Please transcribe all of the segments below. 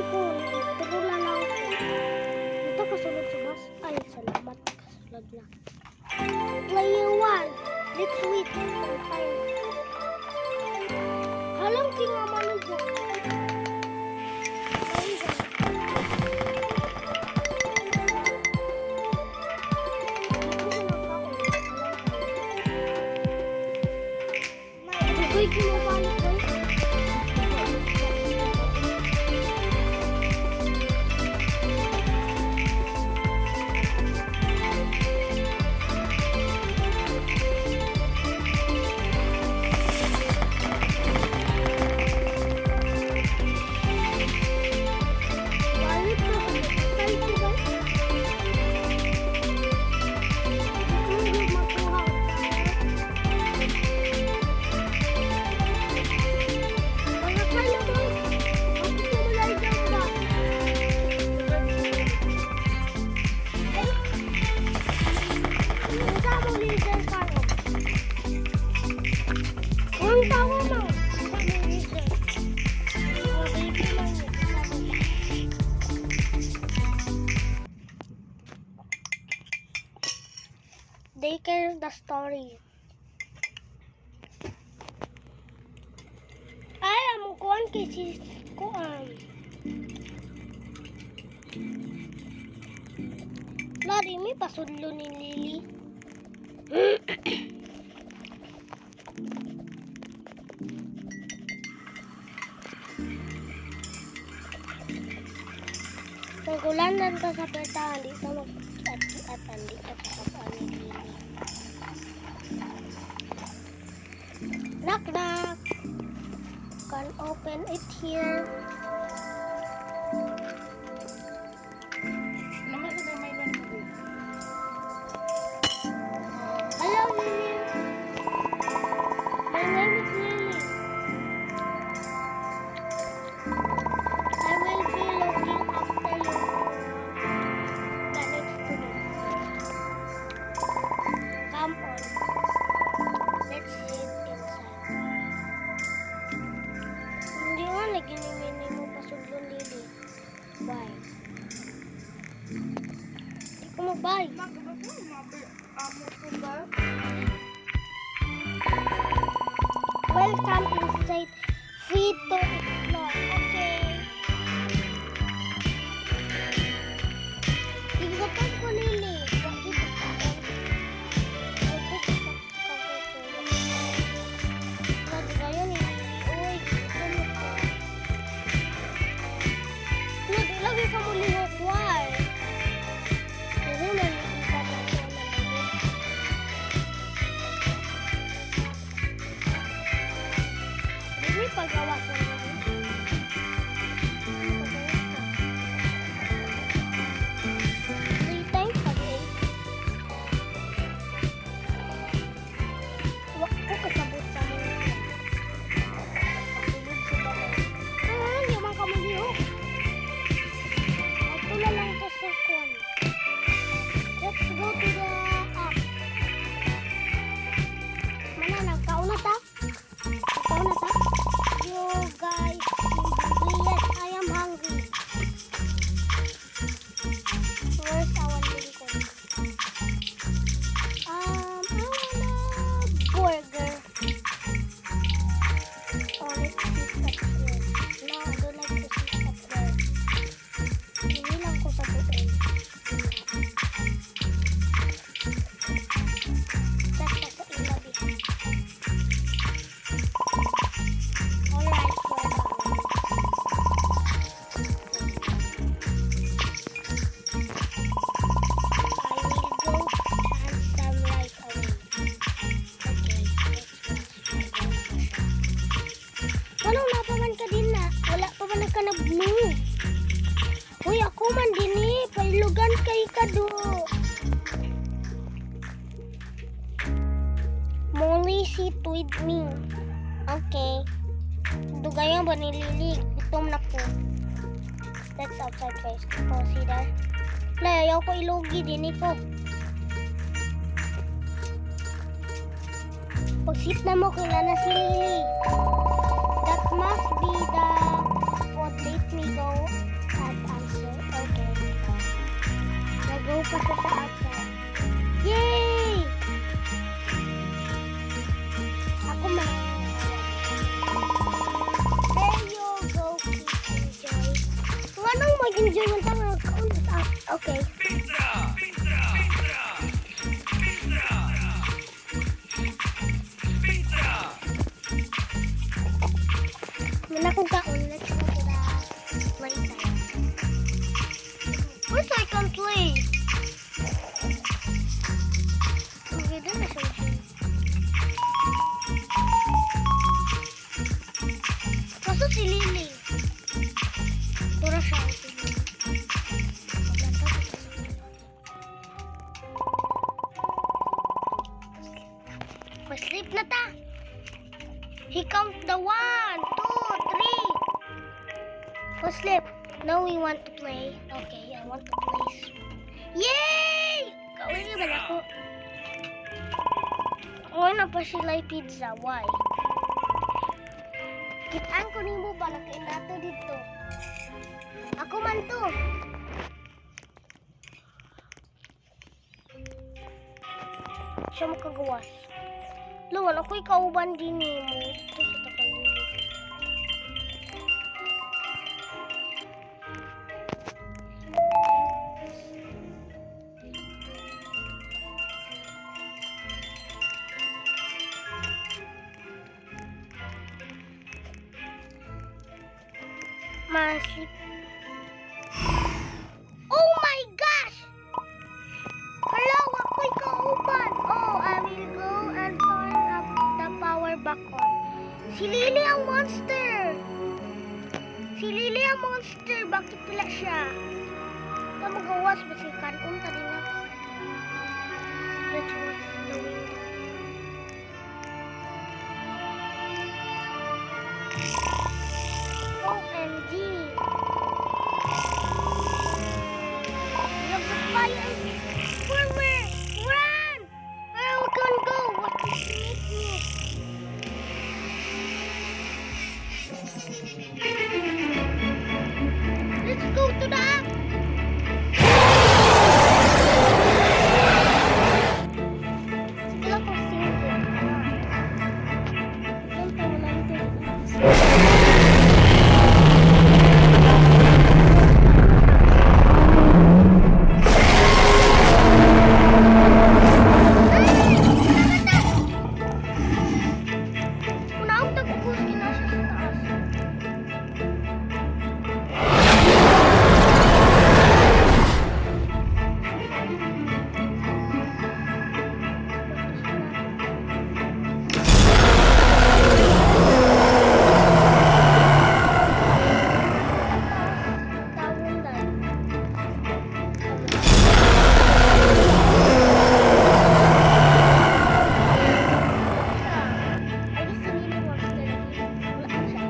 cellphone. Pero lang ko. Dito kasunod sa bus. Ay, salamat. Kasunod na. Player 1. Let's wait. Halang kingaman ko. Uy, kinabalik ko. They care the story. Ay, amo kuan kay kuan. Lari mi pasudlo ni Lily. Nagulanan ka sa petahan, di ka mag-at-atan, di ka kapapaan ni Lily. Knock knock. Can open it here. Hello, Lily. My name is Lily. I will be looking after you. The next to me. Come on. Let's sit inside. Hindi nga lagi ni mo pasudlon Lily. Bye. Hindi ko mag-bye. Welcome inside. Free to explore. Okay. Igutan ko Lily. Bakit ikaw? Bakit ngayon eh? Uy, ano ko? Lagi ka mo lihok, why? Pero nalilipat ako na lihok. Hindi paggawa ko na Three times a day. Wak ko kasabot sa mga. Pasulod sa bahay. Hindi man ka malihok. Wala lang to sa kwan. Let's go to the app. Mana nagkauna ta? Nagkauna ta? You guys hungry? Yes, I am hungry. Where's our Lincoln? I want a burger. Oh, let's sit up here. No, I don't like to sit up there. Hindi lang ko sa buong. That's sa ilabi. Alright, we're done. I will go and stand right away. Okay, let's watch. Walang napaman ka din na. Wala pa man ka na-blue. Uy, ako man din eh. Pailugan kay Kado. Molly, sit with me. Okay. Dugayan ba ni Lily? Gutom na po. Let's outside first. Oh, see there? Wala, ayaw ko ilugi din eh ko. Pag-sit na mo, kilala si Lily. That must be the spot. Let me go. Go pa siya sa outside. Yay! Ako man. There you go, enjoy. Kung anong mag-enjoy mo tayo, okay. Wala kong kaon. Let's go to the playtime. Where's I can play? Okay, doon na siya. Kaso si Lily. Pura siya. Sleep na ta. He count the 1, 2, 3. Sleep. Now we want to play. Okay, I want to play. Yay! Kawin ba ako? Ako na pa sila pizza. Why? Kitaan ko ni mo ba? Nakain nato dito. Ako man to. Siya makagawas. Luwan, ako'y kauban din mo. Ito sa takalunod. Masip. Oh my gosh! Hello, ako'y kauban. Oh, I will go and turn up the power back on. Si Lily ang monster! Si Lily ang monster! Bakit pila siya? Ito magawas ba si kanon ka din na? Let's watch the window. OMG! Look, the fire! Where? Run! Where we can go? What is it? Let's go to the... Sige lang kung single. Don't tayo lang ito. Kunaog tagpupus na siya sa taas. Tawon dahil. Ay, di si Lily monster lagi. Wala pa siya.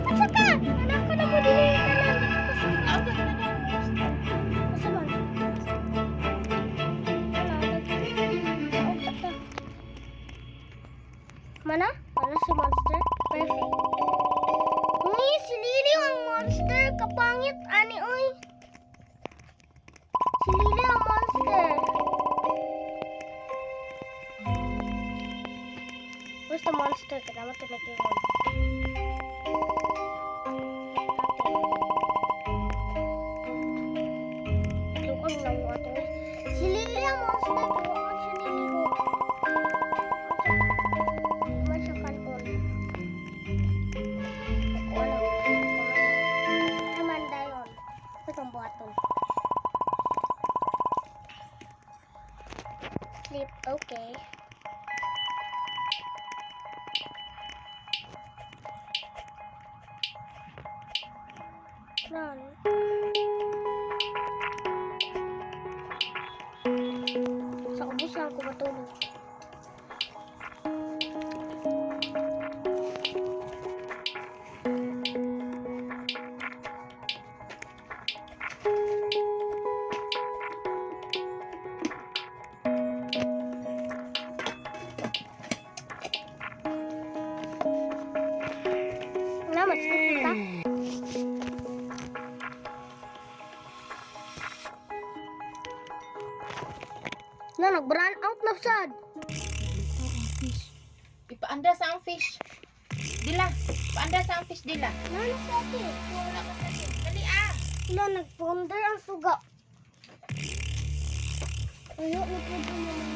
Asa ka? Anak ka na mo din eh. Asa man? Mana? Mana si monster? Perfect. Uy, si Lily ang monster. Kapangit, ani, uy. Si Lily ang monster. Where's the monster? Kailangan ito mag-iwan. Lukang lang mo ito. Si Lily ang monster. Kailangan siya niligo. Kuman siya kanon. Wala. Naman dayon. Ito ang buhaton. Sleep. Okay. Run. Sa ubos lang ako matulog. Salamat, sleep ka. Na, nag-run out na sad. Ipaanda sa ang fish. Dila. Ipaanda sa ang fish dila. Ano sa atin? Wala ka sa atin. Dali ah. Wala, nag-ponder ang suga. Ayaw, nag-ponder naman.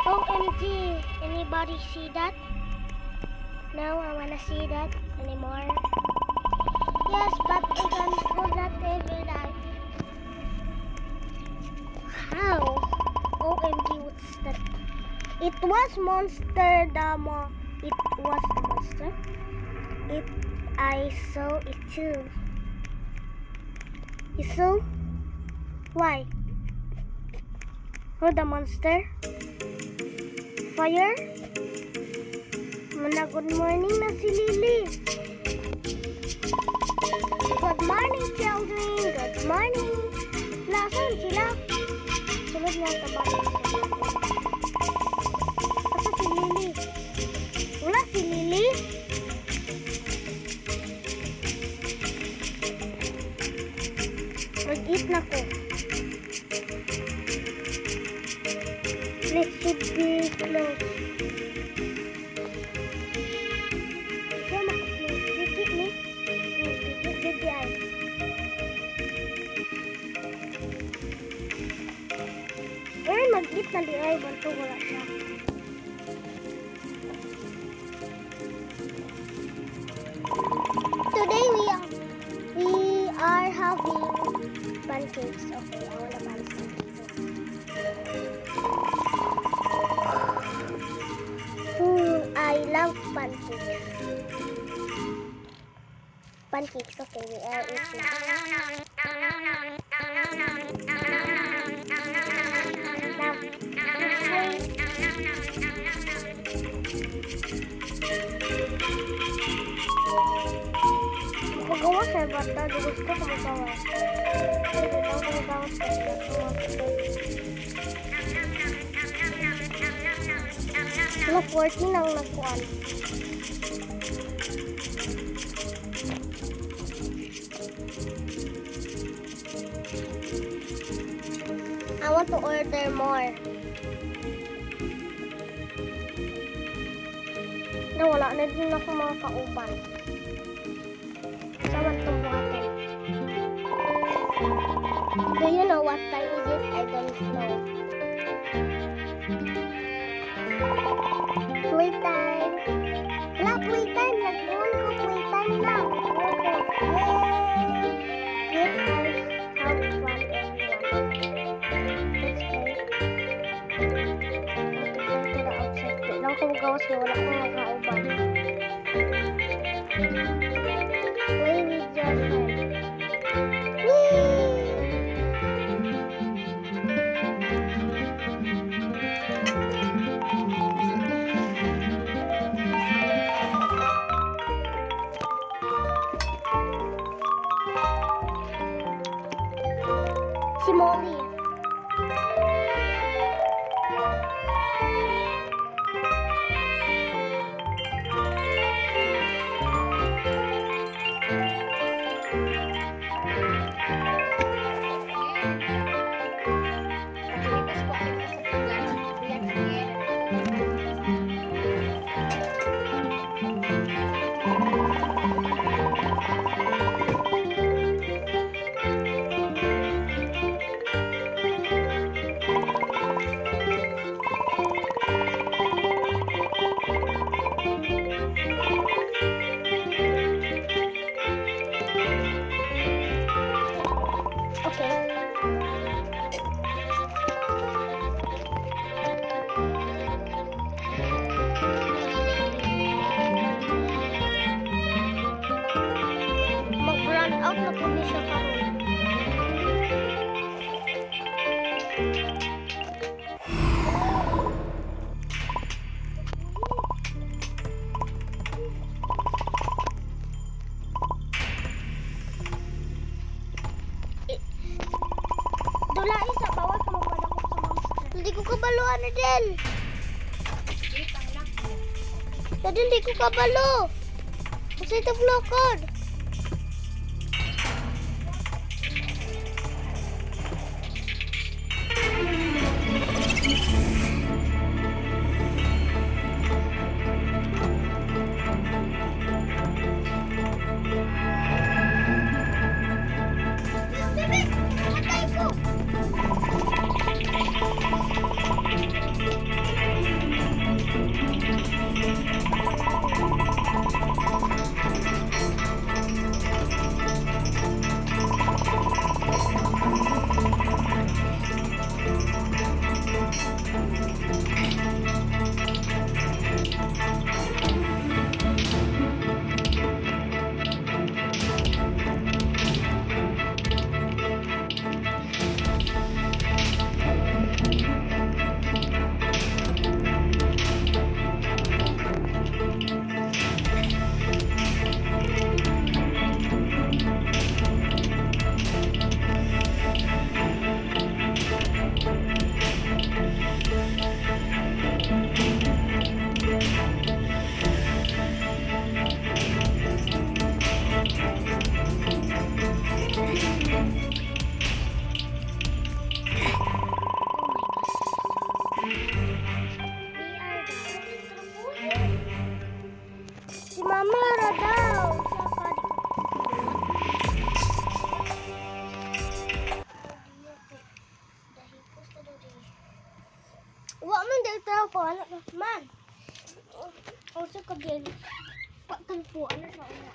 OMG, anybody see that? No, I wanna see that anymore. Yes, but I can hold that every night. How? OMG, what's that? It was monster, Damo. It was the monster. I saw it too. You saw? Why? Oh, the monster? Fire? Mana, good morning na si Lily. Good morning, children. Good morning. Nasaan sila? Sunod nga sa bahay. Asa si Lily? Wala si Lily? Mag-eat na ko. Let's should be close. Ito maka-close. Dikit ni. Dikit ay. Eh, mag-eat na di ay. Banto wala siya. Today we are having pancakes. Okay, I want a pancake. I love pancakes. Pancakes, okay, we are eating. Magawa sa bata, gusto ko magawa. Wala 14 ang nakuan. I want to order more. Na wala na din ako mga kauban. Sama itong buhatin. Do you know what time is it? I don't know. Playtime. Wala playtime. Nag-doon ko playtime lang. Nag-doon ko. Yay! Get us have fun everyone. Let's play. Go to the outside. Wait lang ko magawas na wala akong magkauban. Play with your friend. Whee! Si Molly. Mag-run out na po niya siya karon. Dula isa, bawal ka magpadakot sa monster. Hindi ko kabaluan na din. Dadi, hindi ko kabalo. Kasi ito vlogod. ito po, ano, man. O, sa kagyan. Patan po, ano sa una.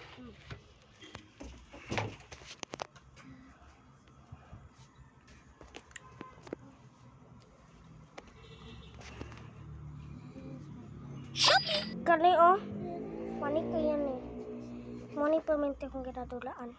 Kani, oh. Mani ko yan, eh. Mani permente kong ginadulaan.